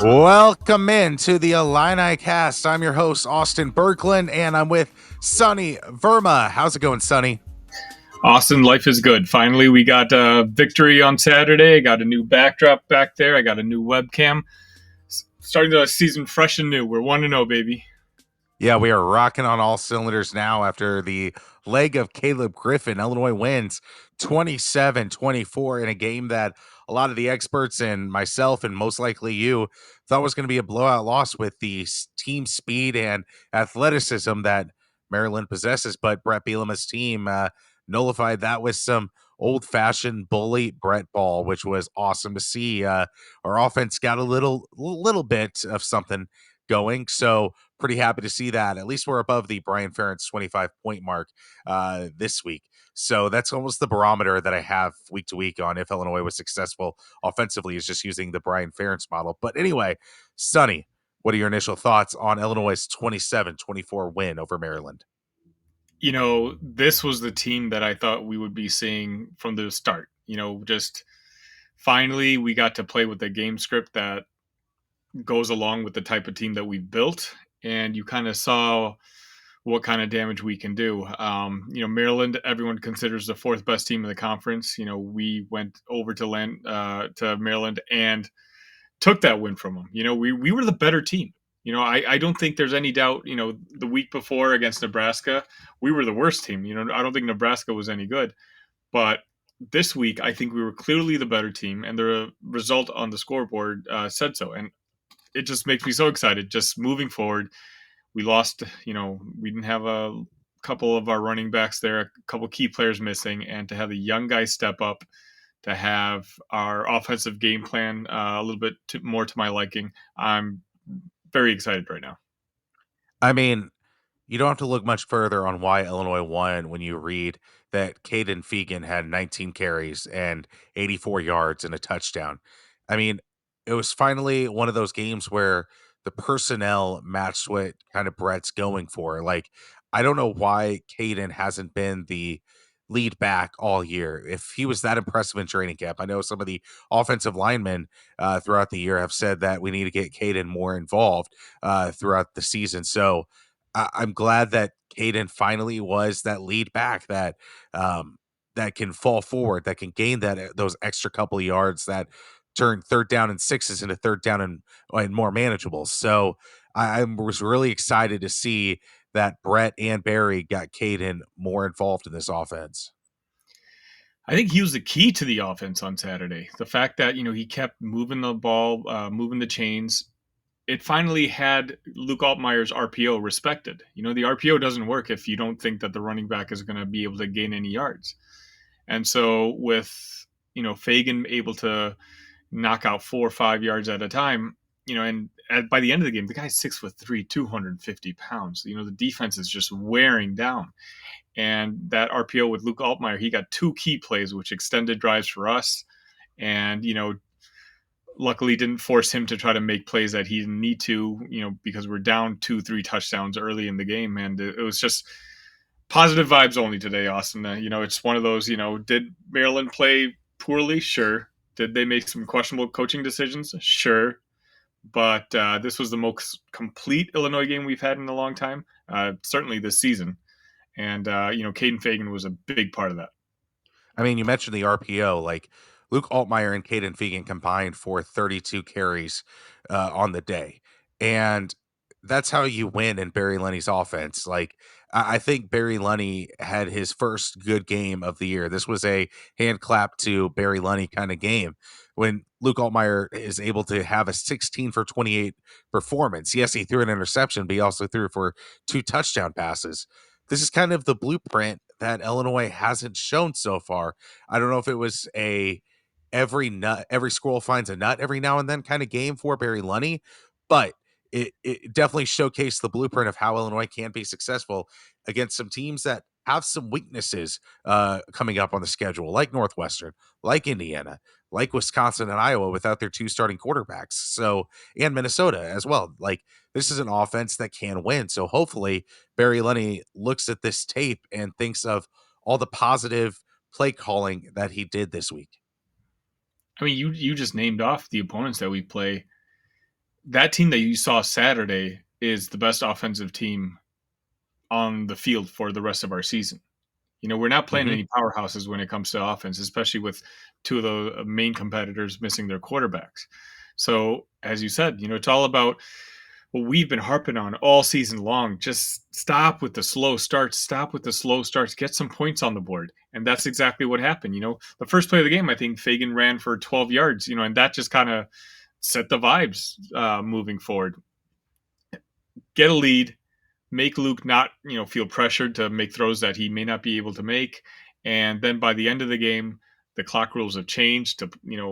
Welcome in to the Illinicast. I'm your host, Austin Berkland, and I'm with Sonny Verma. How's it going, Sonny? Austin, life is good. Finally, we got a victory on Saturday. I got a new backdrop back there. I got a new webcam. Starting the season fresh and new. We're 1-0, baby. Yeah, we are rocking on all cylinders now after the leg of Caleb Griffin. Illinois wins 27-24 in a game that a lot of the experts and myself and most likely you thought was going to be a blowout loss with the team speed and athleticism that Maryland possesses. But Brett Bielema's team nullified that with some old-fashioned bully Brett ball, which was awesome to see. Our offense got a little bit of something going. So pretty happy to see that. At least we're above the Brian Ferentz 25-point mark this week. So that's almost the barometer that I have week to week on if Illinois was successful offensively, is just using the Brian Ferentz model. But anyway, Sonny, what are your initial thoughts on Illinois' 27-24 win over Maryland? You know, this was the team that I thought we would be seeing from the start. Just finally we got to play with the game script that goes along with the type of team that we've built. And you kind of saw what kind of damage we can do. Maryland, everyone considers the fourth best team in the conference. We went over to Maryland and took that win from them. We were the better team. I don't think there's any doubt. The week before against Nebraska, we were the worst team. I don't think Nebraska was any good, but this week I think we were clearly the better team, and the result on the scoreboard said so. And it just makes me so excited. Just moving forward, we lost. We didn't have a couple of our running backs there, a couple key players missing, and to have the young guys step up, to have our offensive game plan a little bit more to my liking, I'm very excited right now. I mean, you don't have to look much further on why Illinois won when you read that Caden Fegan had 19 carries and 84 yards and a touchdown. I mean, it was finally one of those games where the personnel matched what kind of Brett's going for. Like, I don't know why Caden hasn't been the lead back all year. If he was that impressive in training camp, I know some of the offensive linemen throughout the year have said that we need to get Caden more involved throughout the season. So, I'm glad that Caden finally was that lead back um, that can fall forward, that can gain those extra couple of yards that turn third down and sixes into third down and more manageable. So I was really excited to see that Brett and Barry got Caden more involved in this offense. I think he was the key to the offense on Saturday. The fact that he kept moving the ball, moving the chains. It finally had Luke Altmaier's RPO respected. The RPO doesn't work if you don't think that the running back is going to be able to gain any yards. And so with Fagan able to knock out 4 or 5 yards at a time, and by the end of the game, the guy's 6'3", 250 pounds. The defense is just wearing down. And that RPO with Luke Altmaier, he got 2 key plays, which extended drives for us. And, luckily didn't force him to try to make plays that he didn't need to, because we're down 2-3 touchdowns early in the game. And it was just positive vibes only today, Austin. It's one of those, did Maryland play poorly? Sure. Did they make some questionable coaching decisions? Sure. But this was the most complete Illinois game we've had in a long time, certainly this season. And, Caden Fagan was a big part of that. I mean, you mentioned the RPO, like Luke Altmaier and Caden Fegan combined for 32 carries on the day. And that's how you win in Barry Lenny's offense. Like, I think Barry Lenny had his first good game of the year. This was a hand clap to Barry Lenny kind of game when Luke Altmaier is able to have a 16 for 28 performance. Yes, he threw an interception, but he also threw for 2 touchdown passes. This is kind of the blueprint that Illinois hasn't shown so far. I don't know if it was a every squirrel finds a nut every now and then kind of game for Barry Lunny, but it definitely showcased the blueprint of how Illinois can be successful against some teams that have some weaknesses coming up on the schedule, like Northwestern, like Indiana, like Wisconsin and Iowa without their 2 starting quarterbacks. So, and Minnesota as well. Like, this is an offense that can win. So hopefully Barry Lenny looks at this tape and thinks of all the positive play calling that he did this week. I mean, you just named off the opponents that we play. that team that you saw Saturday is the best offensive team on the field for the rest of our season. We're not playing Mhm. any powerhouses when it comes to offense, especially with two of the main competitors missing their quarterbacks. So, as you said, it's all about what we've been harping on all season long. Just stop with the slow starts, stop with the slow starts, get some points on the board. And that's exactly what happened. The first play of the game, I think Fagan ran for 12 yards, and that just kind of set the vibes moving forward. Get a lead, make Luke not, feel pressured to make throws that he may not be able to make. And then by the end of the game, the clock rules have changed to,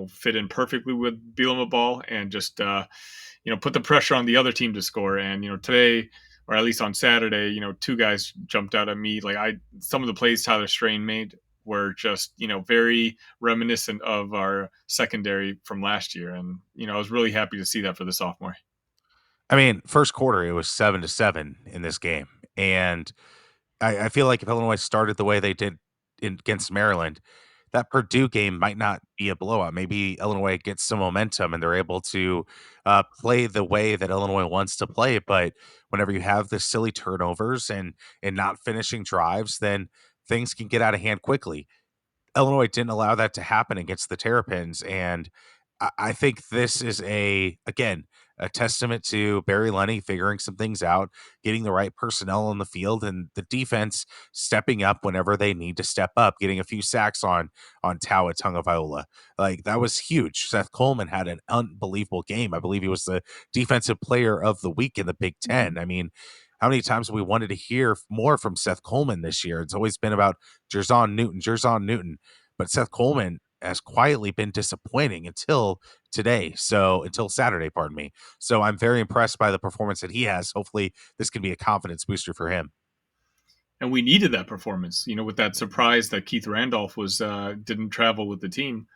fit in perfectly with Bielema ball and just, put the pressure on the other team to score. And, today, or at least on Saturday, two guys jumped out at me. Some of the plays Tyler Strain made were just, very reminiscent of our secondary from last year. And, I was really happy to see that for the sophomore. I mean, first quarter, it was 7-7 in this game, and I feel like if Illinois started the way they did against Maryland, that Purdue game might not be a blowout. Maybe Illinois gets some momentum and they're able to play the way that Illinois wants to play. But whenever you have the silly turnovers and not finishing drives, then things can get out of hand quickly. Illinois didn't allow that to happen against the Terrapins, and I think this is again, a testament to Barry Lenny figuring some things out, getting the right personnel on the field, and the defense stepping up whenever they need to step up, getting a few sacks on Taua Tungavailoa. Like, that was huge. Seth Coleman had an unbelievable game. I believe he was the defensive player of the week in the Big Ten. I mean, how many times have we wanted to hear more from Seth Coleman this year? It's always been about Jerzon Newton. But Seth Coleman has quietly been disappointing until Saturday, pardon me. So I'm very impressed by the performance that he has. Hopefully, this can be a confidence booster for him. And we needed that performance, with that surprise that Keith Randolph was didn't travel with the team.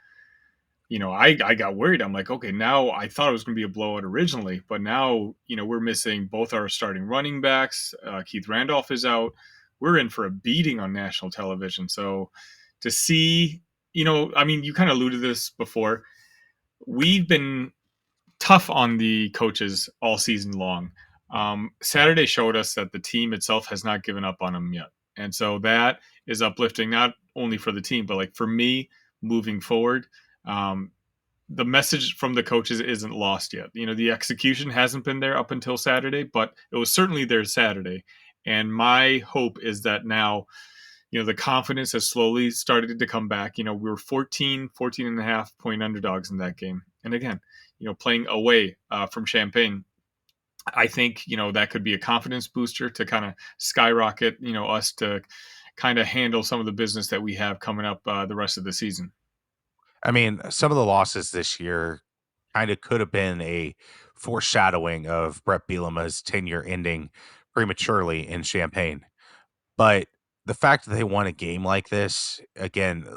I got worried. I'm like, okay, now I thought it was going to be a blowout originally, but now, we're missing both our starting running backs. Keith Randolph is out. We're in for a beating on national television. So to see, I mean, you kind of alluded to this before. We've been tough on the coaches all season long. Saturday showed us that the team itself has not given up on them yet. And so that is uplifting, not only for the team, but like for me moving forward. Um, the message from the coaches isn't lost yet. The execution hasn't been there up until Saturday, but it was certainly there Saturday. And my hope is that now, the confidence has slowly started to come back. We were 14 and a half point underdogs in that game. And again, playing away from Champaign, I think, that could be a confidence booster to kind of skyrocket, us to kind of handle some of the business that we have coming up the rest of the season. I mean, some of the losses this year kind of could have been a foreshadowing of Brett Bielema's tenure ending prematurely in Champaign. But the fact that they won a game like this, again,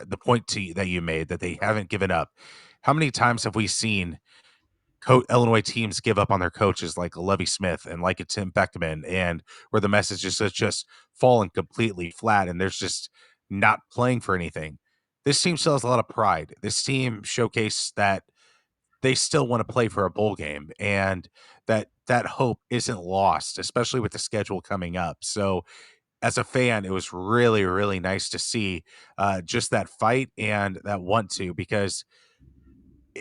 the point that you made that they haven't given up. How many times have we seen Illinois teams give up on their coaches like Levy Smith and like a Tim Beckman, and where the message is just falling completely flat and there's just not playing for anything? This team still has a lot of pride. This team showcased that they still want to play for a bowl game, and that hope isn't lost, especially with the schedule coming up. So as a fan, it was really, really nice to see just that fight and that want to, because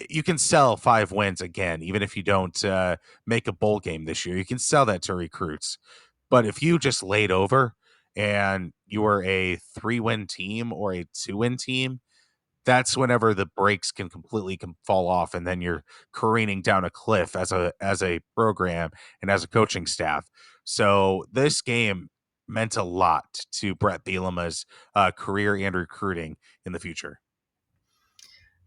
you can sell 5 wins again, even if you don't make a bowl game this year. You can sell that to recruits. But if you just laid over and you were a 3-win team or a 2-win team, that's whenever the brakes can completely fall off, and then you're careening down a cliff as a program and as a coaching staff. So this game meant a lot to Brett Bielema's career and recruiting in the future.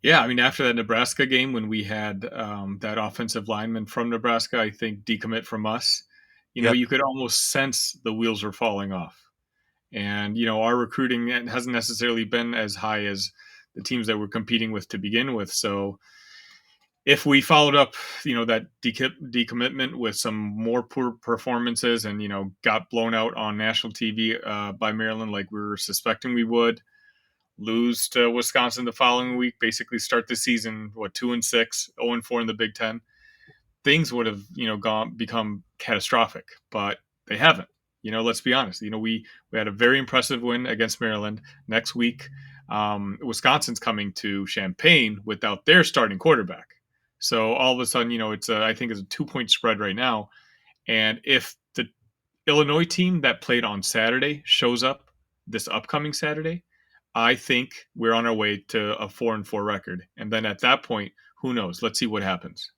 Yeah, I mean, after that Nebraska game, when we had that offensive lineman from Nebraska, I think decommit from us, Yep. you could almost sense the wheels were falling off. And our recruiting hasn't necessarily been as high as the teams that we're competing with to begin with. So if we followed up, that decommitment with some more poor performances and got blown out on national TV by Maryland, like we were suspecting we would, lose to Wisconsin the following week, basically start the season 2-6, 0-4 in the Big Ten. things would have gone become catastrophic, but they haven't. Let's be honest. We had a very impressive win against Maryland. Next week, Wisconsin's coming to Champaign without their starting quarterback. So all of a sudden, I think it's a 2-point spread right now. And if the Illinois team that played on Saturday shows up this upcoming Saturday, I think we're on our way to a 4-4 record. And then at that point, who knows? Let's see what happens.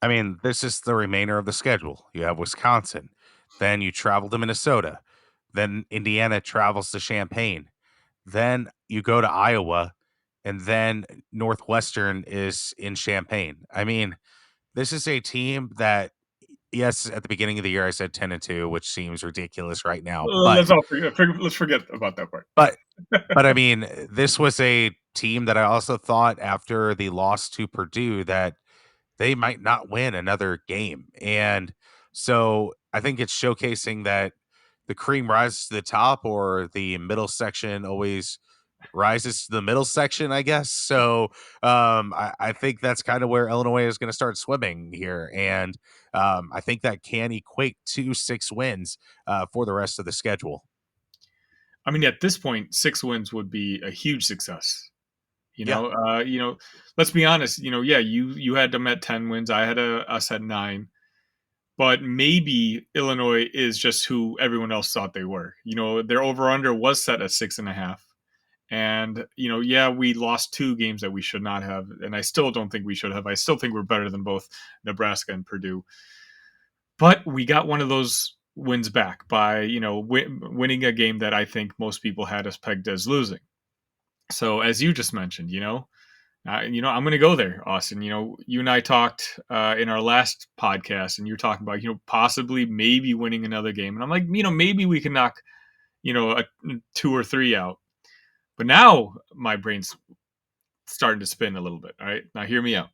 I mean, this is the remainder of the schedule. You have Wisconsin, then you travel to Minnesota, then Indiana travels to Champaign, then you go to Iowa, and then Northwestern is in Champaign. I mean, this is a team that, yes, at the beginning of the year I said 10-2, which seems ridiculous right now, but Let's forget about that part. but but I mean, this was a team that I also thought after the loss to Purdue that they might not win another game. And so I think it's showcasing that the cream rises to the top, or the middle section always rises to the middle section, I guess. So I think that's kind of where Illinois is going to start swimming here. And I think that can equate to 6 wins for the rest of the schedule. I mean, at this point, 6 wins would be a huge success. You Yeah. know, uh, you know, let's be honest. Yeah, you had them at 10 wins. I had us at 9. But maybe Illinois is just who everyone else thought they were. Their over under was set at 6.5. And, yeah, we lost 2 games that we should not have. And I still don't think we should have. I still think we're better than both Nebraska and Purdue. But we got one of those wins back by, winning a game that I think most people had us pegged as losing. So, as you just mentioned, I'm going to go there, Austin. You and I talked in our last podcast, and you're talking about, possibly maybe winning another game. And I'm like, maybe we can knock, a 2 or 3 out. But now my brain's starting to spin a little bit. All right. Now, hear me out.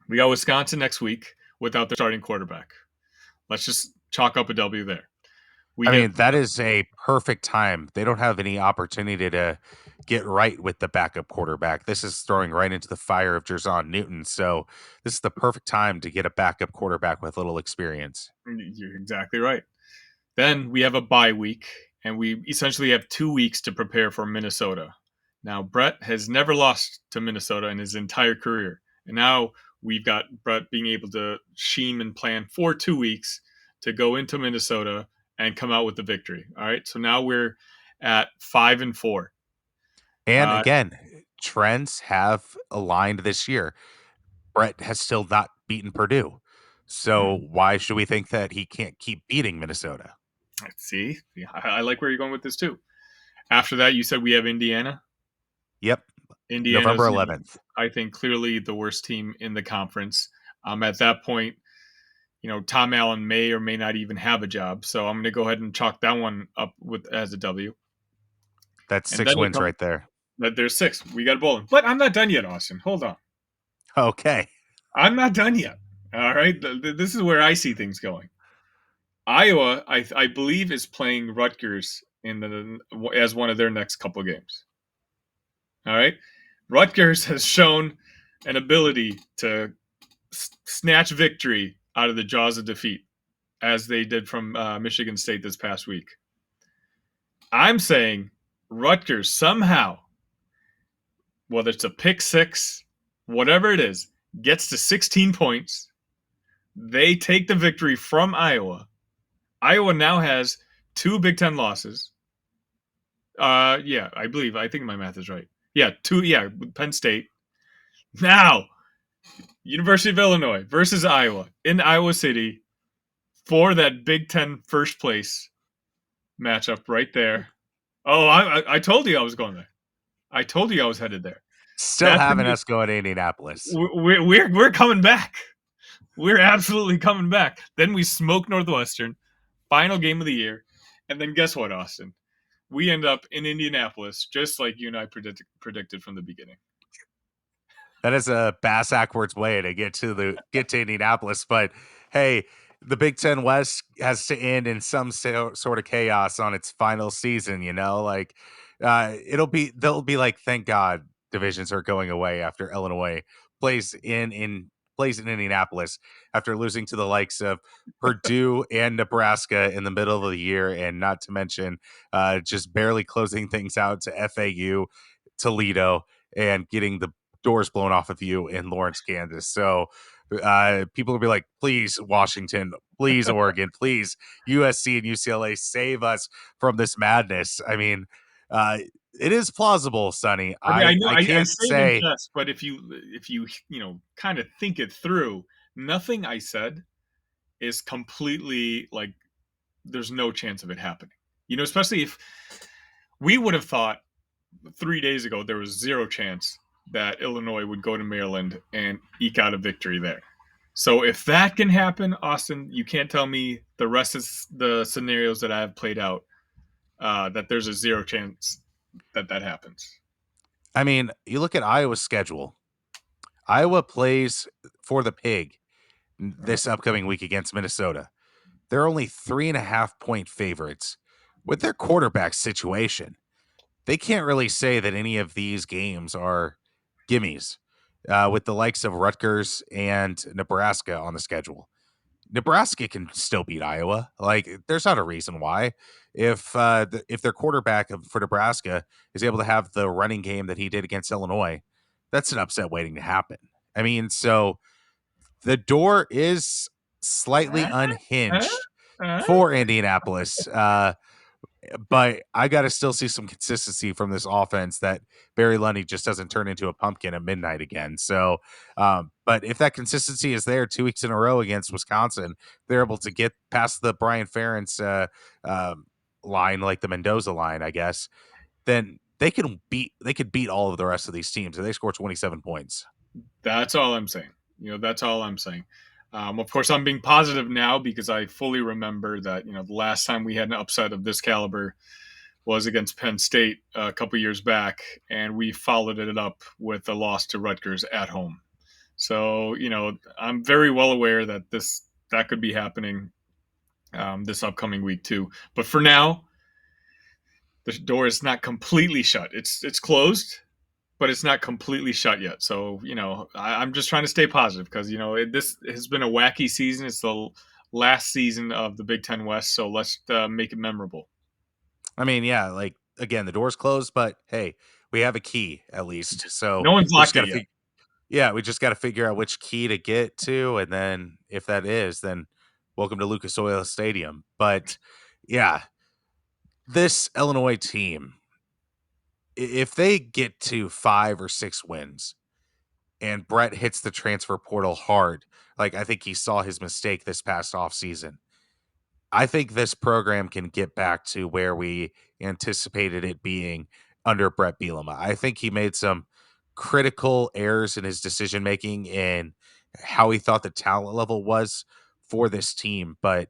We got Wisconsin next week without their starting quarterback. Let's just chalk up a W there. We I get mean, that is a perfect time. They don't have any opportunity to get right with the backup quarterback. This is throwing right into the fire of Jerzon Newton. So this is the perfect time to get a backup quarterback with little experience. You're exactly right. Then we have a bye week, and we essentially have 2 weeks to prepare for Minnesota. Now, Brett has never lost to Minnesota in his entire career. And now we've got Brett being able to scheme and plan for 2 weeks to go into Minnesota and come out with the victory. All right. So now we're at 5-4. And Uh, again, trends have aligned this year. Brett has still not beaten Purdue. So why should we think that he can't keep beating Minnesota? let's see. Yeah, I like where you're going with this too. After that, you said we have Indiana. Yep. November Indiana's, 11th. I think, clearly the worst team in the conference. At that point, Tom Allen may or may not even have a job. So I'm going to go ahead and chalk that one up with as a W. That's And then 6 wins right there. there's 6. We got bowling, but I'm not done yet, Austin. Hold on, Okay. I'm not done yet. All right, this is where I see things going. Iowa, I believe, is playing Rutgers as one of their next couple of games. All right, Rutgers has shown an ability to snatch victory out of the jaws of defeat, as they did from Michigan State this past week. I'm saying Rutgers somehow, whether it's a pick six, whatever it is, gets to 16 points. They take the victory from Iowa. Iowa now has 2 Big Ten losses. Yeah, I think my math is right. Yeah, 2. Yeah, Penn State. Now, University of Illinois versus Iowa in Iowa City for that Big Ten first place matchup right there. Oh, I told you I was going there. I told you I was headed there. Still That to having me, us go to Indianapolis. we're coming back. We're absolutely coming back. Then we smoke Northwestern, final game of the year, and then guess what, Austin? We end up in Indianapolis, just like you and I predicted from the beginning. That is a bass backwards way to get to Indianapolis. But hey, the Big Ten West has to end in some sort of chaos on its final season. Like they'll be like, thank God divisions are going away after Illinois plays in plays in Indianapolis after losing to the likes of Purdue and Nebraska in the middle of the year, and not to mention just barely closing things out to FAU, Toledo, and getting the doors blown off of you in Lawrence, Kansas. So people will be like, please, Washington, please, Oregon, please, USC and UCLA, save us from this madness. I mean, uh, it is plausible, Sonny. I mean, I know I I can't say it in say. jest, but if you know kind of think it through, nothing I said is completely like there's no chance of it happening. You know, especially if we would have thought 3 days ago there was zero chance that Illinois would go to Maryland and eke out a victory there. So if that can happen, Austin, you can't tell me the rest of the scenarios that I have played out that there's a zero chance that that happens. I mean, you look at Iowa's schedule. Iowa plays for the pig Uh, this upcoming week against Minnesota. They're only 3.5 point favorites with their quarterback situation. They can't really say that any of these games are gimmies with the likes of Rutgers and Nebraska on the schedule. Nebraska can still beat Iowa. Like, there's not a reason why. If their quarterback for Nebraska is able to have the running game that he did against Illinois, that's an upset waiting to happen. I mean, so the door is slightly uh, uh, unhinged uh. for Indianapolis. But I got to still see some consistency from this offense that Barry Lundy just doesn't turn into a pumpkin at midnight again. So, but if that consistency is there 2 weeks in a row against Wisconsin, they're able to get past the Brian Ferentz line, like the Mendoza line, I guess. Then they could beat all of the rest of these teams, and they score 27 points. That's all I'm saying. You know, that's all I'm saying. Of course, I'm being positive now because I fully remember that the last time we had an upset of this caliber was against Penn State a couple years back, and we followed it up with a loss to Rutgers at home. So I'm very well aware that that could be happening this upcoming week too. But for now, the door is not completely shut. It's closed, but it's not completely shut yet. So I'm just trying to stay positive because this has been a wacky season. It's the last season of the Big Ten West, so let's make it memorable. I mean, yeah, like again, the door's closed, but hey, we have a key at least. So No one's we just locked got it to yet. figure. Yeah, we just got to figure out which key to get to, and then if that is, then welcome to Lucas Oil Stadium. But yeah, this Illinois team, if they get to 5 or 6 wins, and Brett hits the transfer portal hard, like I think he saw his mistake this past offseason, I think this program can get back to where we anticipated it being under Brett Bielema. I think he made some critical errors in his decision making and how he thought the talent level was for this team, but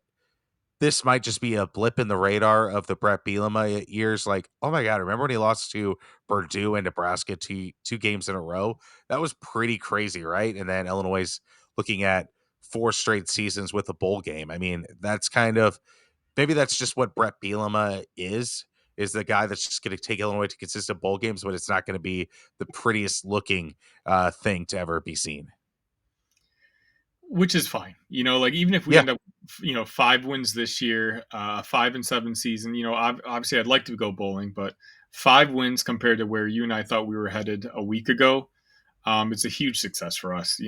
this might just be a blip in the radar of the Brett Bielema years. Like, oh my God, remember when he lost to Purdue and Nebraska two games in a row? That was pretty crazy, right? And then Illinois is looking at 4 straight seasons with a bowl game. I mean, that's kind of maybe that's just what Brett Bielema is the guy that's just going to take Illinois to consistent bowl games, but it's not going to be the prettiest looking thing to ever be seen. Which is fine. Like even if we Yeah. end up, 5 wins this year, 5-7 season, obviously I'd like to go bowling, but 5 wins compared to where you and I thought we were headed a week ago, it's a huge success for us.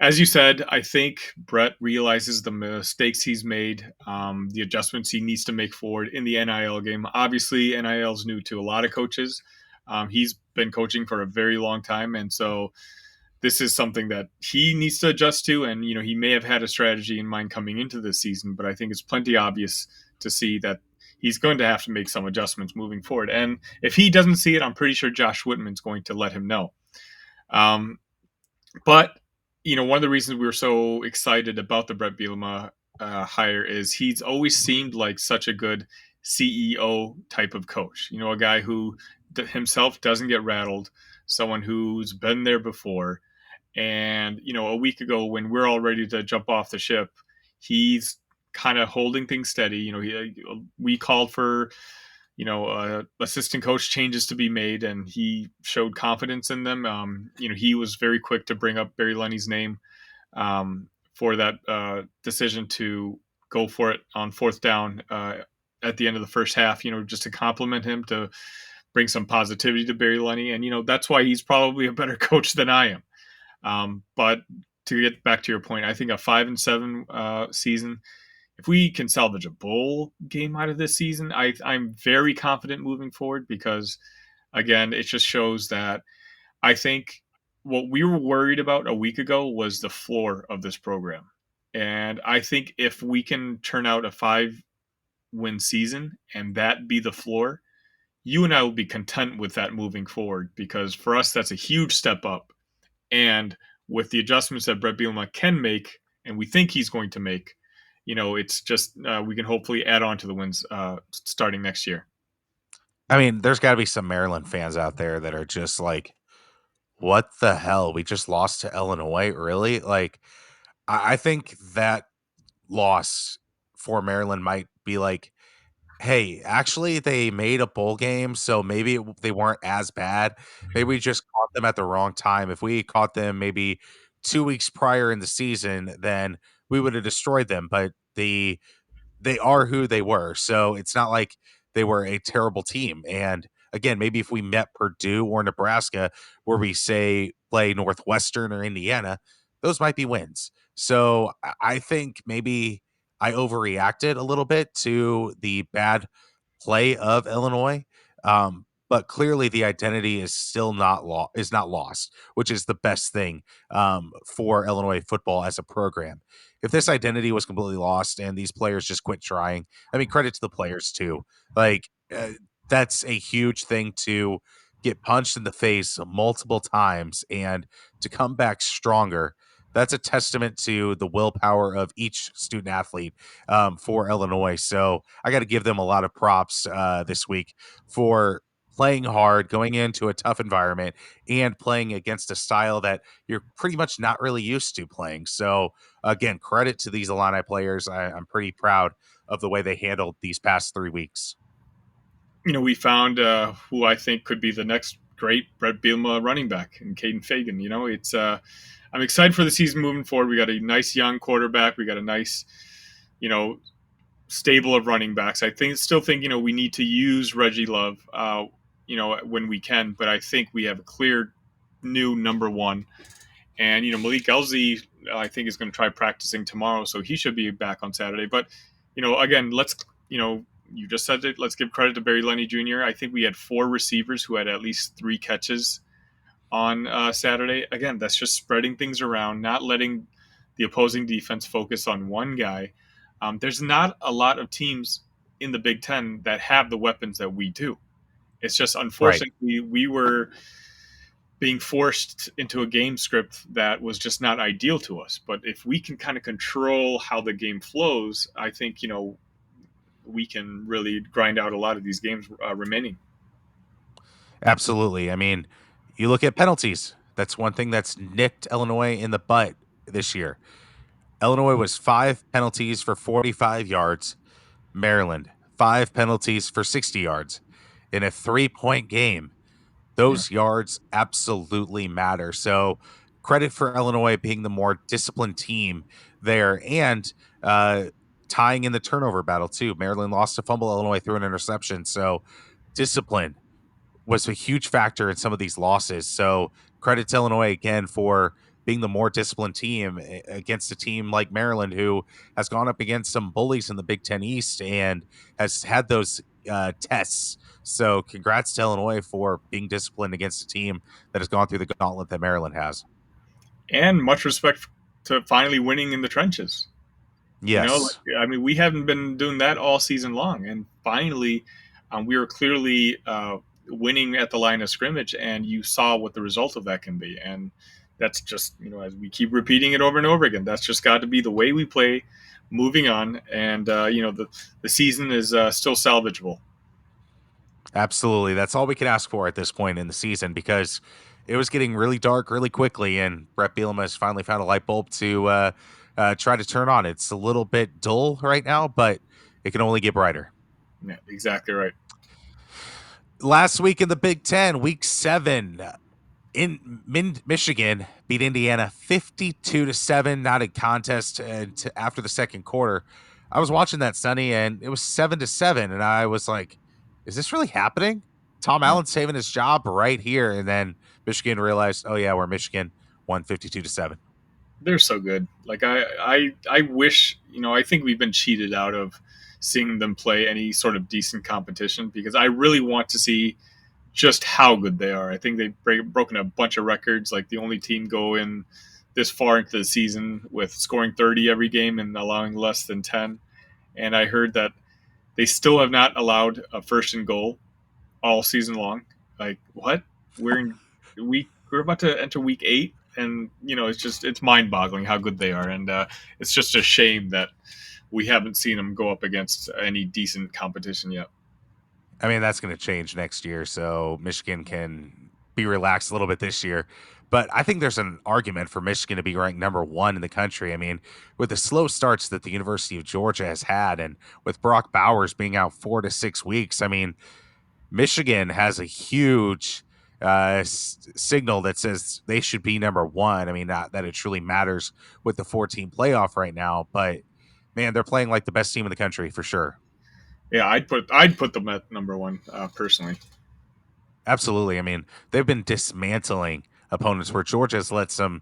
As you said, I think Brett realizes the mistakes he's made, the adjustments he needs to make forward in the NIL game. Obviously, NIL is new to a lot of coaches. He's been coaching for a very long time, and so this is something that he needs to adjust to. And he may have had a strategy in mind coming into this season, but I think it's plenty obvious to see that he's going to have to make some adjustments moving forward. And if he doesn't see it, I'm pretty sure Josh Whitman's going to let him know. um, but one of the reasons we were so excited about the Brett Bielema hire is he's always seemed like such a good CEO type of coach. A guy who himself doesn't get rattled, someone who's been there before. And a week ago, when we're all ready to jump off the ship, he's kind of holding things steady. We called for assistant coach changes to be made, and he showed confidence in them. He was very quick to bring up Barry Lenny's name. for that decision to go for it on fourth down at the end of the first half. Just to compliment him, to bring some positivity to Barry Lenny, and that's why he's probably a better coach than I am. But to get back to your point, I think a 5-7 season, if we can salvage a bowl game out of this season, I'm very confident moving forward, because again, it just shows that I think what we were worried about a week ago was the floor of this program. And I think if we can turn out a 5-win season and that be the floor, you and I will be content with that moving forward, because for us, that's a huge step up. And with the adjustments that Brett Bielema can make, and we think he's going to make, it's just we can hopefully add on to the wins starting next year. I mean, there's got to be some Maryland fans out there that are just like, "What the hell? We just lost to Illinois, really?" Like, I think that loss for Maryland might be like, "Hey, actually, they made a bowl game, so maybe they weren't as bad. Maybe we just caught them at the wrong time. If we caught them maybe 2 weeks prior in the season, then we would have destroyed them. But they are who they were. So it's not like they were a terrible team. And again, maybe if we met Purdue or Nebraska, where we say play Northwestern or Indiana, those might be wins. So I think maybe I overreacted a little bit to the bad play of Illinois. But clearly the identity is still not lost, which is the best thing for Illinois football as a program. If this identity was completely lost and these players just quit trying, I mean, credit to the players too. Like that's a huge thing to get punched in the face multiple times and to come back stronger. That's a testament to the willpower of each student athlete for Illinois. So I got to give them a lot of props this week for playing hard, going into a tough environment, and playing against a style that you're pretty much not really used to playing. So again, credit to these Illini players. I'm pretty proud of the way they handled these past 3 weeks. We found who I think could be the next great Brett Bielema running back in Caden Fagan. It's I'm excited for the season moving forward. We got a nice young quarterback. We got a nice, you know, stable of running backs. Still think we need to use Reggie Love, when we can. But I think we have a clear new number one, and Malik Elzy, I think, is going to try practicing tomorrow, so he should be back on Saturday. But again, let's you just said it. Let's give credit to Barry Lenny Jr. I think we had 4 receivers who had at least 3 catches on Saturday. Again, that's just spreading things around, not letting the opposing defense focus on one guy. There's not a lot of teams in the Big Ten that have the weapons that we do. It's just Right. unfortunately we were being forced into a game script that was just not ideal to us. But if we can kind of control how the game flows, I think we can really grind out a lot of these games remaining. Absolutely. I mean, you look at penalties. That's one thing that's nicked Illinois in the butt this year. Illinois was 5 penalties for 45 yards. Maryland, 5 penalties for 60 yards. In a 3-point game, Yeah. those yards absolutely matter. So credit for Illinois being the more disciplined team there and uh, tying in the turnover battle too. Maryland lost a fumble, Illinois threw an interception. So discipline was a huge factor in some of these losses. So credit to Illinois again for being the more disciplined team against a team like Maryland, who has gone up against some bullies in the Big Ten East and has had those tests. So congrats to Illinois for being disciplined against a team that has gone through the gauntlet that Maryland has. And much respect to finally winning in the trenches. Yes, I mean, we haven't been doing that all season long, and finally, we were clearly winning at the line of scrimmage, and you saw what the result of that can be. And that's just as we keep repeating it over and over again, that's just got to be the way we play. Moving on, and the season is still salvageable. absolutely. That's all we can ask for at this point in the season because it was getting really dark really quickly, and Brett Bielema has finally found a light bulb to try to turn on. It's a little bit dull right now, but it can only get brighter. Yeah, exactly right. Last week in the Big Ten, week 7, Michigan beat Indiana 52-7, not a contest after the second quarter. I was watching that, Sunny, and it was 7-7, and I was like, "Is this really happening?" Tom No, Allen's saving his job right here, and then Michigan realized, "Oh yeah, we're Michigan." Won 52-7. they're so good. Like I wish, I think we've been cheated out of seeing them play any sort of decent competition because I really want to see just how good they are. I think they've broken a bunch of records, like the only team go in this far into the season with scoring 30 every game and allowing less than 10. And I heard that they still have not allowed a first and goal all season long. Like what? We're in we're about to enter week 8, and it's mind boggling how good they are, and it's just a shame that we haven't seen them go up against any decent competition yet. I mean, that's going to change next year, so Michigan can be relaxed a little bit this year. But I think there's an argument for Michigan to be ranked number one in the country. I mean, with the slow starts that the University of Georgia has had, and with Brock Bowers being out 4 to 6 weeks, I mean, Michigan has a huge signal that says they should be number one. I mean, not that it truly matters with the 14 playoff right now, but man, they're playing like the best team in the country for sure. Yeah, I'd put them at number one personally. Absolutely. I mean, they've been dismantling opponents where Georgia's let some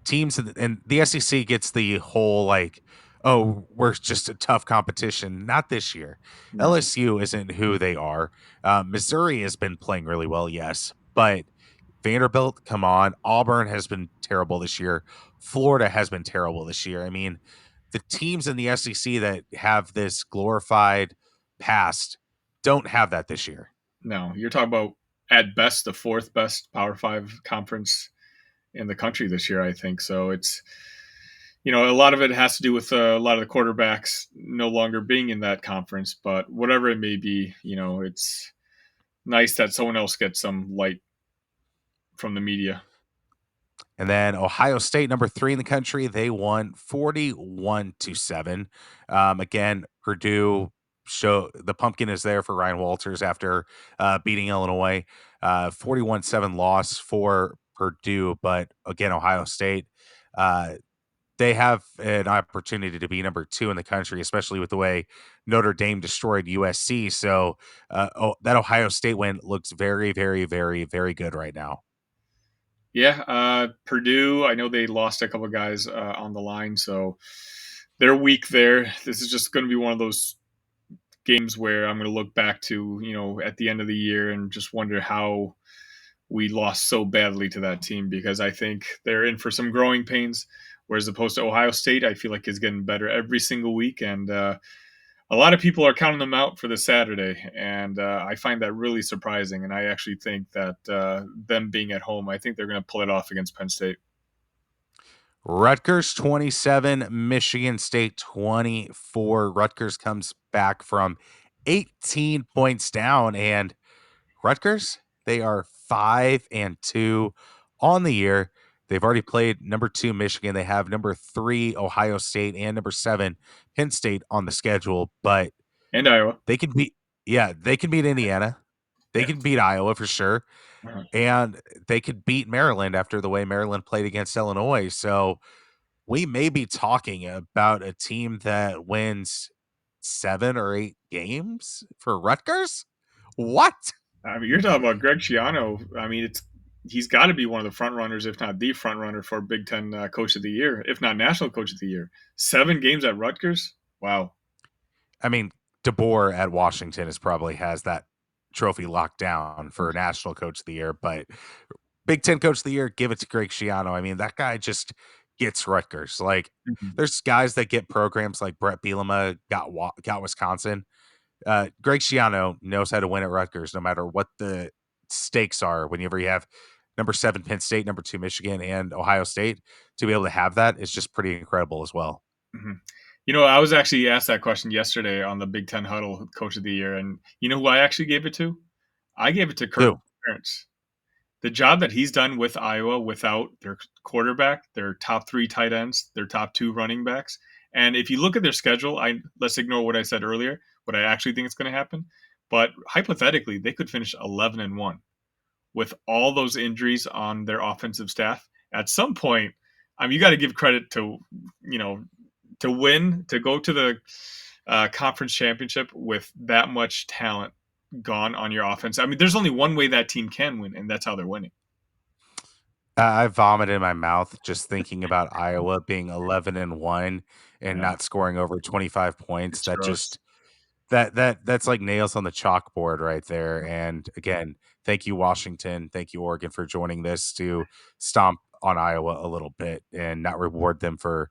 teams and the SEC gets the whole like, oh, we're just a tough competition. Not this year. No, LSU isn't who they are. Missouri has been playing really well, yes, but Vanderbilt, come on. Auburn has been terrible this year. Florida has been terrible this year. I mean, the teams in the SEC that have this glorified past don't have that this year. no, you're talking about at best the fourth best Power Five conference in the country this year. I think so. It's a lot of it has to do with a lot of the quarterbacks no longer being in that conference, but whatever it may be, it's nice that someone else gets some light from the media. And then Ohio State, number three in the country, they won 41-7. Again, Purdue show the pumpkin is there for Ryan Walters after beating Illinois. 41-7 loss for Purdue, but again, Ohio State. Uh, they have an opportunity to be number two in the country, especially with the way Notre Dame destroyed USC. So that Ohio State win looks very, very, very, very good right now. Yeah, Purdue. I know they lost a couple of guys on the line, so they're weak there. This is just going to be one of those games where I'm going to look back to, at the end of the year and just wonder how we lost so badly to that team because I think they're in for some growing pains. Whereas opposed to Ohio State, I feel like is getting better every single week, and a lot of people are counting them out for this Saturday, and I find that really surprising. And I actually think that them being at home, I think they're going to pull it off against Penn State. Rutgers 27, Michigan State 24. Rutgers comes back from 18 points down, and Rutgers, they are 5-2 on the year. They've already played number two Michigan. They have number three Ohio State and number seven Penn State on the schedule, but And Iowa. they can beat, yeah, they can beat Indiana. They Yeah. can beat Iowa for sure. Uh-huh. And they could beat Maryland after the way Maryland played against Illinois. So we may be talking about a team that wins 7 or 8 games for Rutgers. What? I mean, you're talking about Greg Schiano. I mean, he's got to be one of the front runners, if not the front runner for Big Ten Coach of the Year, if not National Coach of the Year. 7 games at Rutgers. Wow. I mean, DeBoer at Washington is probably has that trophy locked down for National Coach of the Year, but Big Ten Coach of the Year, give it to Greg Schiano. I mean, that guy just gets Rutgers. Like, Mhm. there's guys that get programs like Brett Bielema got Wisconsin. Greg Schiano knows how to win at Rutgers, no matter what the stakes are. Whenever you have number seven Penn State, number two Michigan, and Ohio State, to be able to have that is just pretty incredible as well. Mhm. I was actually asked that question yesterday on the Big Ten Huddle Coach of the Year, and you know who I actually gave it to? I gave it to Kirk Who? Ferentz. The job that he's done with Iowa without their quarterback, their top 3 tight ends, their top 2 running backs, and if you look at their schedule, let's ignore what I said earlier, what I actually think is going to happen. But hypothetically, they could finish 11-1. with all those injuries on their offensive staff, at some point, you got to give credit to, you know, to win, to go to the conference championship with that much talent gone on your offense. I mean, there's only one way that team can win, and that's how they're winning. I vomit in my mouth just thinking about Iowa being 11-1 and Yeah, not scoring over 25 points. it's That gross. just that's like nails on the chalkboard right there. And again, thank you Washington, thank you Oregon for joining this to stomp on Iowa a little bit and not reward them for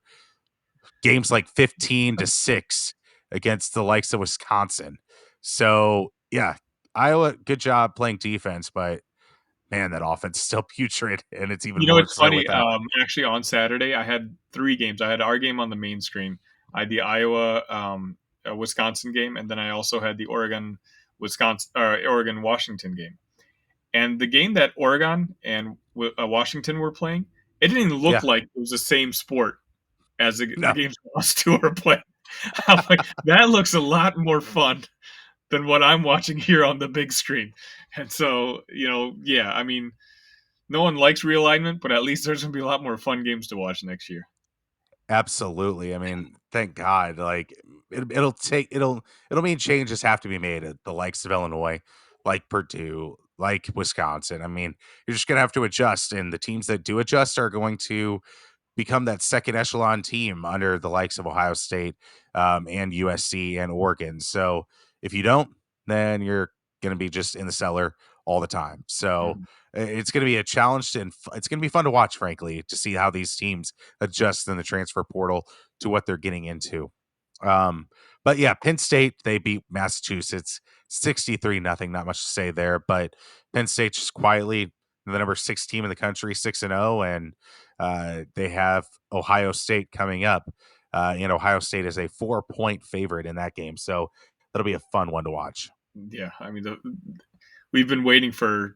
games like 15-6 against the likes of Wisconsin. So, yeah, Iowa good job playing defense, but man, that offense is still putrid and it's even You know, more it's so funny. without. Actually, on Saturday, I had three games. I had our game on the main screen. I had the Iowa Wisconsin game, and then I also had the Oregon Washington game. And the game that Oregon and Washington were playing, it didn't even look Yeah. like it was the same sport as the No. games lost two are playing. I'm like, that looks a lot more fun than what I'm watching here on the big screen. And so, yeah, I mean, no one likes realignment, but at least there's going to be a lot more fun games to watch next year. Absolutely. I mean, thank God. Like it'll mean changes have to be made at the likes of Illinois, like Purdue, like Wisconsin. I mean, you're just gonna have to adjust, and the teams that do adjust are going to become that second echelon team under the likes of Ohio State and USC and Oregon. So if you don't, then you're going to be just in the cellar all the time. So Mhm. it's going to be a challenge and it's going to be fun to watch, frankly, to see how these teams adjust in the transfer portal to what they're getting into. Um, but yeah, Penn State, they beat Massachusetts 63 nothing. Not much to say there, but Penn State just quietly the number 6 team in the country, 6-0, and they have Ohio State coming up, and Ohio State is a 4-point favorite in that game. So that'll be a fun one to watch. Yeah, I mean, we've been waiting for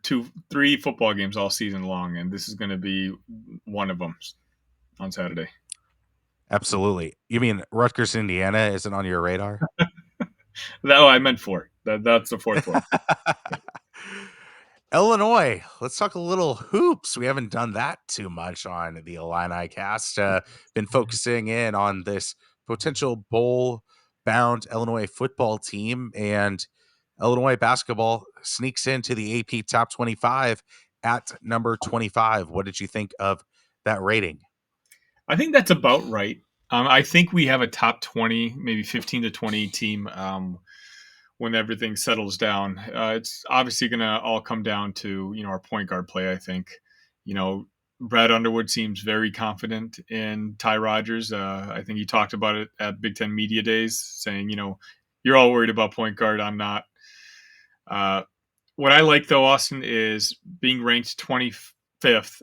three football games all season long, and this is going to be one of them on Saturday. Absolutely. You mean Rutgers, Indiana isn't on your radar? No, I meant four. That's the fourth one. Illinois. Let's talk a little hoops. We haven't done that too much on the Illini cast. Been focusing in on this potential bowl bound Illinois football team, and Illinois basketball sneaks into the AP top 25 at number 25. What did you think of that rating? I think that's about right. I think we have a top 20, maybe 15 to 20 team when everything settles down. It's obviously going to all come down to, our point guard play, I think. You know, Brad Underwood seems very confident in Ty Rodgers. I think he talked about it at Big Ten Media Days, saying, you're all worried about point guard. I'm not. Uh, what I like, though, Austin, is being ranked 25th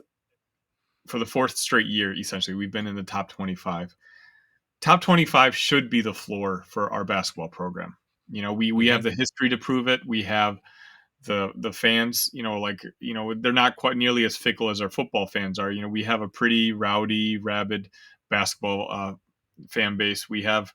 for the fourth straight year, essentially. We've been in the top 25. Top 25 should be the floor for our basketball program. We Hmm. have the history to prove it. We have the fans, they're not quite nearly as fickle as our football fans are. We have a pretty rowdy, rabid basketball fan base. We have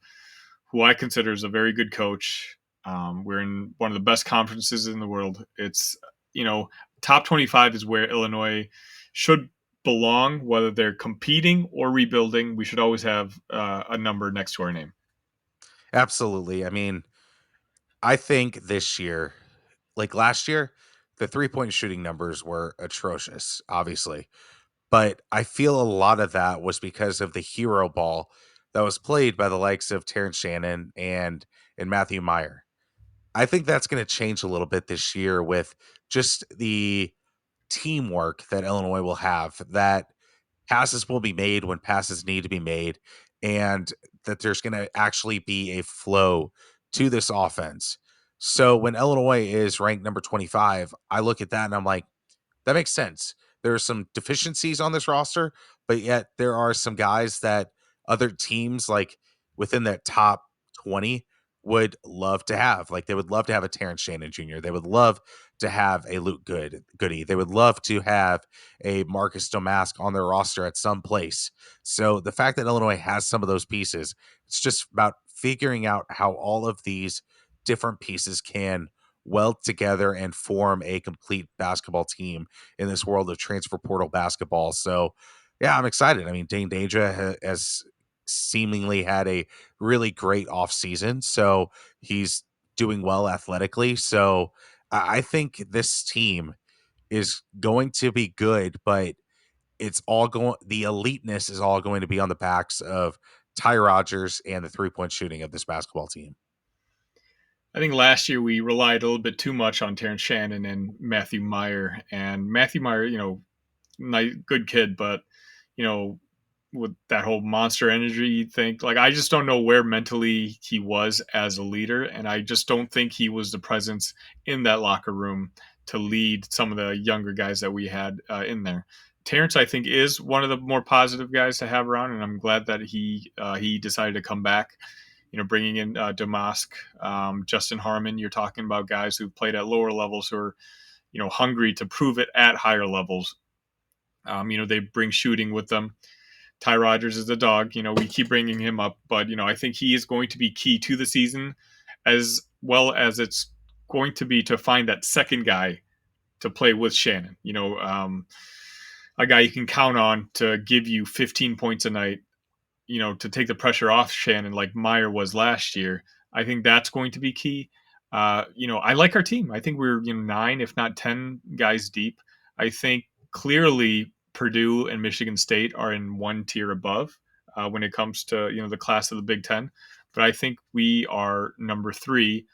who I consider is a very good coach. We're in one of the best conferences in the world. It's, you know, top 25 is where Illinois should belong, whether they're competing or rebuilding. We should always have a number next to our name. Absolutely. I mean, I think this year, like last year, the 3-point shooting numbers were atrocious, obviously. But I feel a lot of that was because of the hero ball that was played by the likes of Terrence Shannon and Matthew Meyer. I think that's going to change a little bit this year with just the teamwork that Illinois will have, that passes will be made when passes need to be made, and that there's going to actually be a flow to this offense. So when Illinois is ranked number 25, I look at that and I'm like, that makes sense. There are some deficiencies on this roster, but yet there are some guys that other teams like within that top 20 would love to have. Like they would love to have a Terrence Shannon Jr. They would love to have a Goody. They would love to have a Marcus Domask on their roster at some place. So the fact that Illinois has some of those pieces, it's just about figuring out how all of these different pieces can weld together and form a complete basketball team in this world of transfer portal basketball. So, yeah, I'm excited. I mean, Dane Danger has seemingly had a really great offseason. So he's doing well athletically. So I think this team is going to be good, but it's all going the eliteness is all going to be on the backs of Ty Rodgers and the 3-point shooting of this basketball team. I think last year we relied a little bit too much on Terrence Shannon and Matthew Meyer. And Matthew Meyer, good kid, but you know, with that whole monster energy, you'd think like I just don't know where mentally he was as a leader, and I just don't think he was the presence in that locker room to lead some of the younger guys that we had in there. Terrence, I think, is one of the more positive guys to have around, and I'm glad that he decided to come back. Bringing in Damask, Justin Harmon. You're talking about guys who've played at lower levels who are hungry to prove it at higher levels. They bring shooting with them. Ty Rodgers is a dog. We keep bringing him up, but I think he is going to be key to the season, as well as it's going to be to find that second guy to play with Shannon. A guy you can count on to give you 15 points a night. To take the pressure off Shannon like Meyer was last year. I think that's going to be key. I like our team. I think we're 9, if not 10 guys deep. I think clearly Purdue and Michigan State are in one tier above when it comes to the class of the Big Ten. But I think we are number 3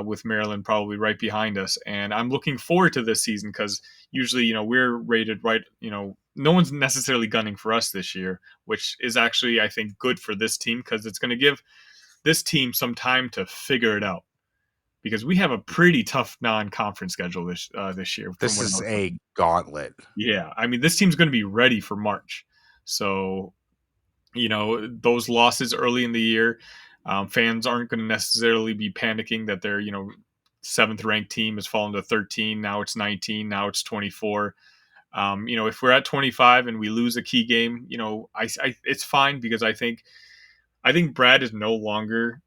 with Maryland probably right behind us. And I'm looking forward to this season because usually we're rated right. No one's necessarily gunning for us this year, which is actually I think good for this team because it's going to give this team some time to figure it out because we have a pretty tough non-conference schedule this year from This what I is was a looking. gauntlet. Yeah, I mean this team's going to be ready for March, so those losses early in the year, fans aren't going to necessarily be panicking that their seventh ranked team has fallen to 13. Now it's 19. Now it's 24. If we're at 25 and we lose a key game, it's fine because I think Brad is no longer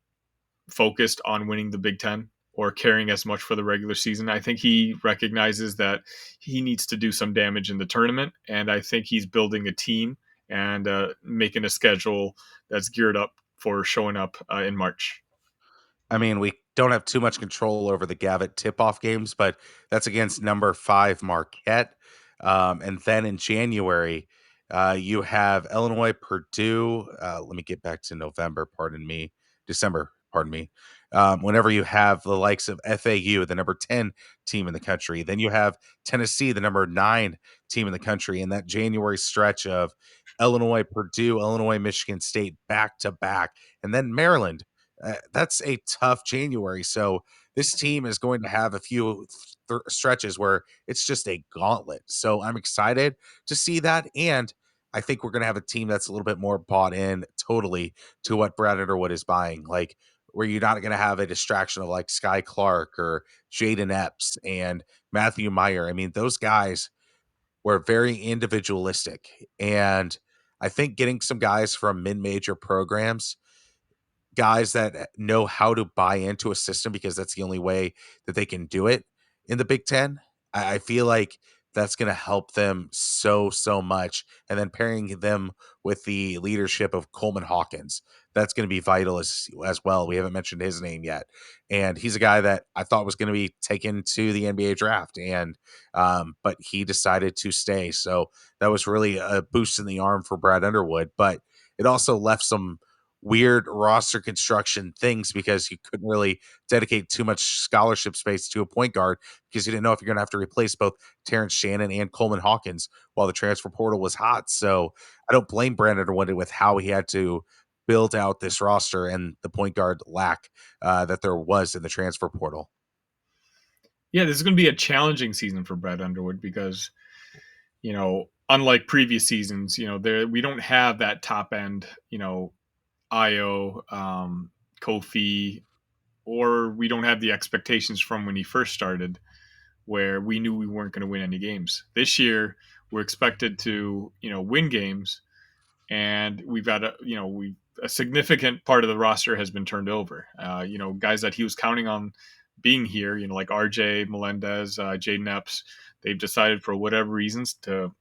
focused on winning the Big Ten or caring as much for the regular season. I think he recognizes that he needs to do some damage in the tournament, and I think he's building a team and making a schedule that's geared up for showing up in March. I mean, we don't have too much control over the Gavitt tip-off games, but that's against number 5 Marquette. And then in January, you have Illinois, Purdue. Let me get back to November, pardon me, December, pardon me. Whenever you have the likes of FAU, the number 10 team in the country, then you have Tennessee, the number 9 team in the country, and that January stretch of Illinois, Purdue, Illinois, Michigan State back to back, and then Maryland. That's a tough January. So this team is going to have a few stretches where it's just a gauntlet. So I'm excited to see that. And I think we're going to have a team that's a little bit more bought in totally to what Brad Underwood is buying. Like, where you're not going to have a distraction of like Sky Clark or Jaden Epps and Matthew Meyer. I mean, those guys were very individualistic. And I think getting some guys from mid major programs, guys that know how to buy into a system because that's the only way that they can do it in the Big Ten. I feel like that's going to help them so much. And then pairing them with the leadership of Coleman Hawkins, that's going to be vital as well. We haven't mentioned his name yet, and he's a guy that I thought was going to be taken to the NBA draft, and but he decided to stay. So that was really a boost in the arm for Brad Underwood, but it also left some weird roster construction things because you couldn't really dedicate too much scholarship space to a point guard because you didn't know if you're going to have to replace both Terrence Shannon and Coleman Hawkins while the transfer portal was hot. So I don't blame Brandon Underwood with how he had to build out this roster and the point guard lack that there was in the transfer portal. Yeah, this is going to be a challenging season for Brad Underwood because unlike previous seasons, there we don't have that top end, Io, Kofi, or we don't have the expectations from when he first started, where we knew we weren't going to win any games. This year, we're expected to, win games, and we've got a significant part of the roster has been turned over. Guys that he was counting on being here. Like RJ Melendez, Jaden Epps, they've decided for whatever reasons to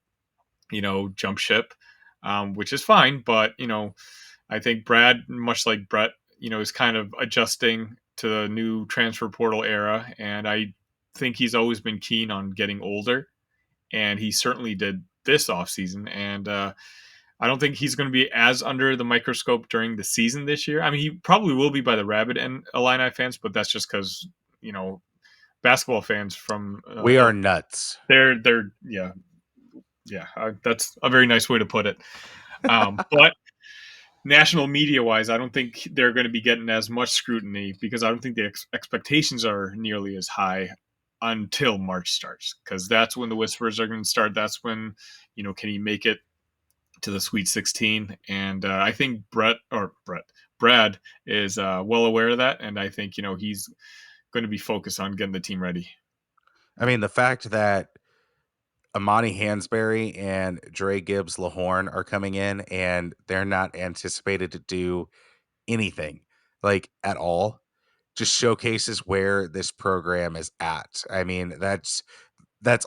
jump ship, which is fine. But I think Brad, much like Brett, is kind of adjusting to the new transfer portal era, and I think he's always been keen on getting older, and he certainly did this offseason. And I don't think he's going to be as under the microscope during the season this year. I mean, he probably will be by the Rabbit and Illini fans, but that's just because you know basketball fans from We are nuts. they're yeah, that's a very nice way to put it. But national media wise, I don't think they're going to be getting as much scrutiny because I don't think the expectations are nearly as high until March starts, because that's when the whispers are going to start. That's when can he make it to the Sweet 16? And I think Brad is well aware of that, and I think he's going to be focused on getting the team ready. I mean, the fact that Amani Hansberry and Dre Gibbs Lahorn are coming in and they're not anticipated to do anything like at all just showcases where this program is at. I mean, that's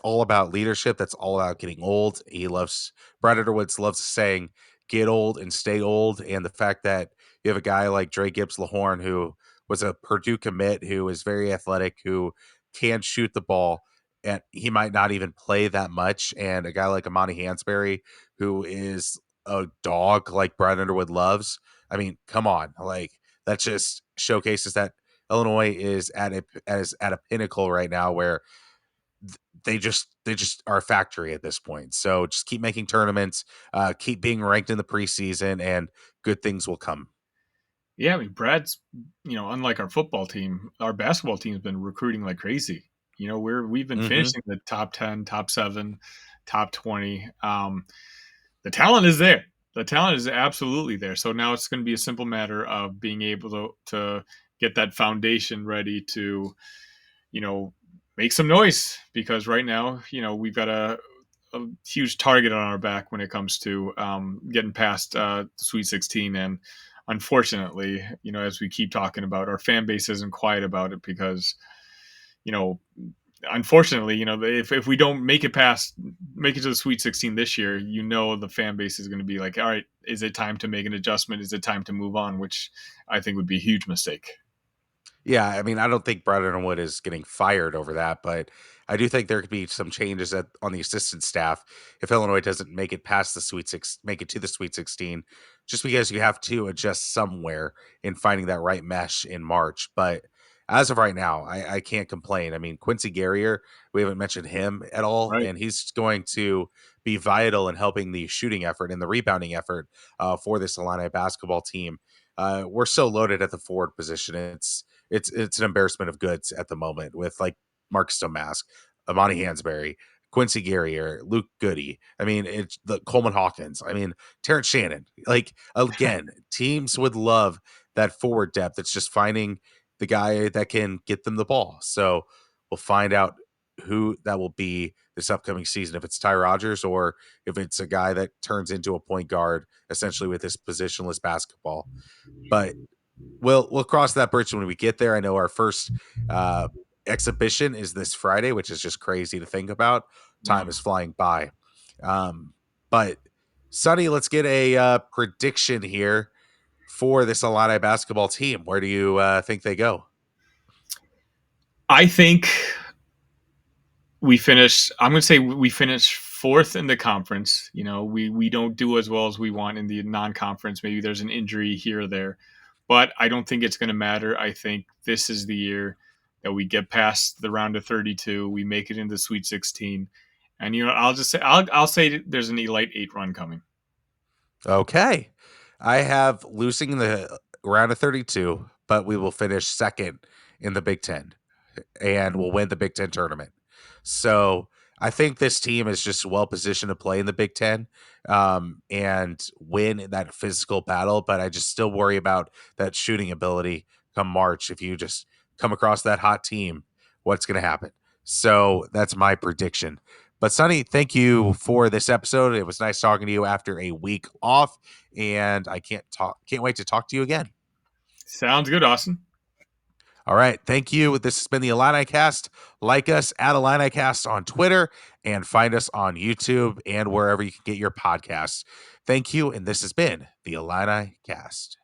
all about leadership. That's all about getting old. He loves Brad Underwood loves saying, "Get old and stay old." And the fact that you have a guy like Dre Gibbs Lahorn, who was a Purdue commit, who is very athletic, who can shoot the ball, and he might not even play that much. And a guy like Amani Hansberry, who is a dog like Brad Underwood loves. I mean, come on, like that just showcases that Illinois is at a pinnacle right now where they just are a factory at this point. So just keep making tournaments, keep being ranked in the preseason, and good things will come. Yeah, I mean, Brad's, unlike our football team, our basketball team's been recruiting like crazy. We've been Hmm. finishing the top 10, top 7, top 20. The talent is there. The talent is absolutely there. So now it's going to be a simple matter of being able to get that foundation ready to, you know, make some noise, because right now, we've got a huge target on our back when it comes to getting past the Sweet 16. And unfortunately, as we keep talking about, our fan base isn't quiet about it because, you know, unfortunately, if we don't make it to the Sweet 16 this year, the fan base is going to be like, all right, is it time to make an adjustment? Is it time to move on? Which I think would be a huge mistake. Yeah, I mean, I don't think Brad Underwood is getting fired over that, but I do think there could be some changes on the assistant staff if Illinois doesn't make it to the Sweet 16, just because you have to adjust somewhere in finding that right mesh in March. But as of right now, I can't complain. I mean, Quincy Guerrier, we haven't mentioned him at all, Right. and he's going to be vital in helping the shooting effort and the rebounding effort for this Illini basketball team. We're so loaded at the forward position. It's an embarrassment of goods at the moment with like Marcus Domask, Amani Hansberry, Quincy Guerrier, Luke Goody. I mean, it's the Coleman Hawkins. I mean, Terrence Shannon. Like again, teams would love that forward depth. It's just finding the guy that can get them the ball. So we'll find out who that will be this upcoming season. If it's Ty Rogers or if it's a guy that turns into a point guard essentially with this positionless basketball. But we'll cross that bridge when we get there. I know our first uh, exhibition is this Friday, which is just crazy to think about. Time Mm. is flying by. But Sonny, let's get a prediction here for this Illini basketball team. Where do you think they go? I think we finish. I'm going to say we finish fourth in the conference. We don't do as well as we want in the non-conference. Maybe there's an injury here or there, but I don't think it's going to matter. I think this is the year that we get past the round of 32. We make it into the Sweet 16, and I'll say there's an Elite Eight run coming. Okay. I have losing the round of 32, but we will finish second in the Big Ten and will win the Big Ten tournament. So I think this team is just well positioned to play in the Big Ten and win in that physical battle. But I just still worry about that shooting ability come March. If you just come across that hot team, what's going to happen? So that's my prediction. But Sonny, thank you for this episode. It was nice talking to you after a week off, and I can't wait to talk to you again. Sounds good, Austin. All right. Thank you. This has been the Illinicast. Like us at Illinicast on Twitter and find us on YouTube and wherever you can get your podcasts. Thank you. And this has been the Illinicast.